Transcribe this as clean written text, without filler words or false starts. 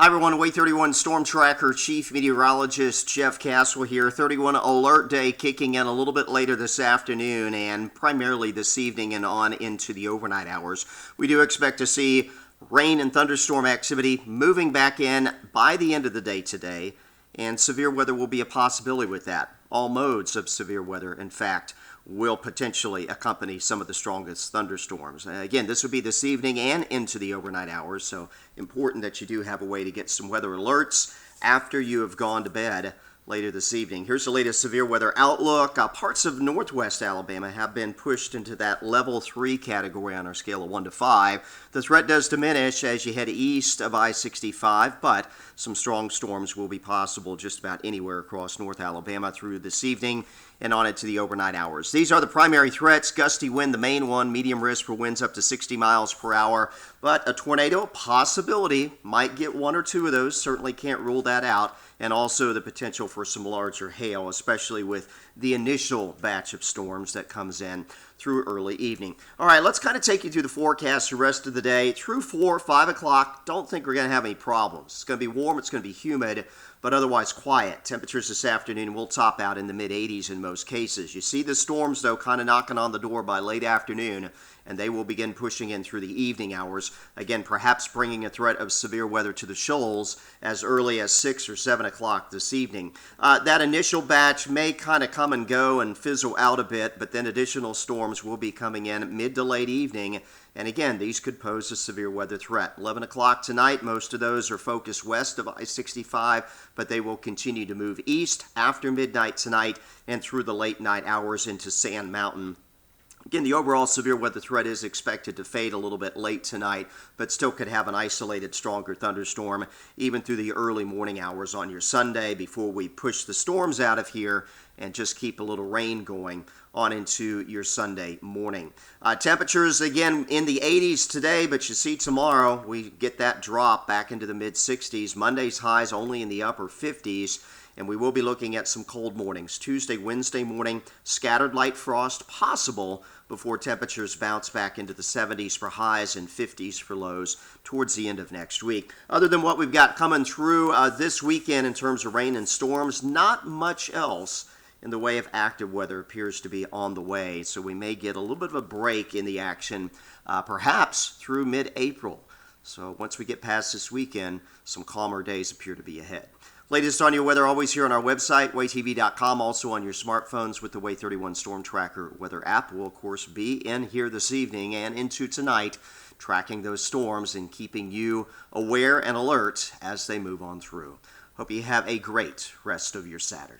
Hi everyone, Way 31 Storm Tracker Chief Meteorologist Jeff Castle here. 31 Alert Day kicking in a little bit later this afternoon and primarily this evening and on into the overnight hours. We do expect to see rain and thunderstorm activity moving back in by the end of the day today, and severe weather will be a possibility with that. All modes of severe weather, in fact, will potentially accompany some of the strongest thunderstorms. Again, this would be this evening and into the overnight hours, so important that you do have a way to get some weather alerts after you have gone to bed later this evening. Here's the latest severe weather outlook. Parts of northwest Alabama have been pushed into that level 3 category on our scale of 1 to 5. The threat does diminish as you head east of I-65, but some strong storms will be possible just about anywhere across North Alabama through this evening and on into the overnight hours. These are the primary threats. Gusty wind, the main one, medium risk for winds up to 60 miles per hour, but a tornado possibility. Might get one or two of those, certainly can't rule that out, and also the potential for some larger hail, especially with the initial batch of storms that comes in through early evening. All right, let's kind of take you through the forecast the rest of the day. Through 4, 5 o'clock, don't think we're going to have any problems. It's going to be warm, it's going to be humid, but otherwise quiet. Temperatures this afternoon will top out in the mid-80s in most cases. You see the storms, though, kind of knocking on the door by late afternoon, and they will begin pushing in through the evening hours. Again, perhaps bringing a threat of severe weather to the shoals as early as 6 or 7 o'clock this evening. That initial batch may kind of come and go and fizzle out a bit, but then additional storms will be coming in mid to late evening. And again, these could pose a severe weather threat. 11 o'clock tonight, most of those are focused west of I-65, but they will continue to move east after midnight tonight and through the late night hours into Sand Mountain. Again, the overall severe weather threat is expected to fade a little bit late tonight, but still could have an isolated stronger thunderstorm even through the early morning hours on your Sunday before we push the storms out of here and just keep a little rain going on into your Sunday morning. Temperatures, again, in the 80s today, but you see tomorrow we get that drop back into the mid-60s. Monday's highs only in the upper 50s. And we will be looking at some cold mornings. Tuesday, Wednesday morning, scattered light frost possible before temperatures bounce back into the 70s for highs and 50s for lows towards the end of next week. Other than what we've got coming through this weekend in terms of rain and storms, not much else in the way of active weather appears to be on the way. So we may get a little bit of a break in the action, perhaps through mid-April. So once we get past this weekend, some calmer days appear to be ahead. Latest on your weather always here on our website, waytv.com, also on your smartphones with the Way 31 Storm Tracker weather app. We'll, of course, be in here this evening and into tonight, tracking those storms and keeping you aware and alert as they move on through. Hope you have a great rest of your Saturday.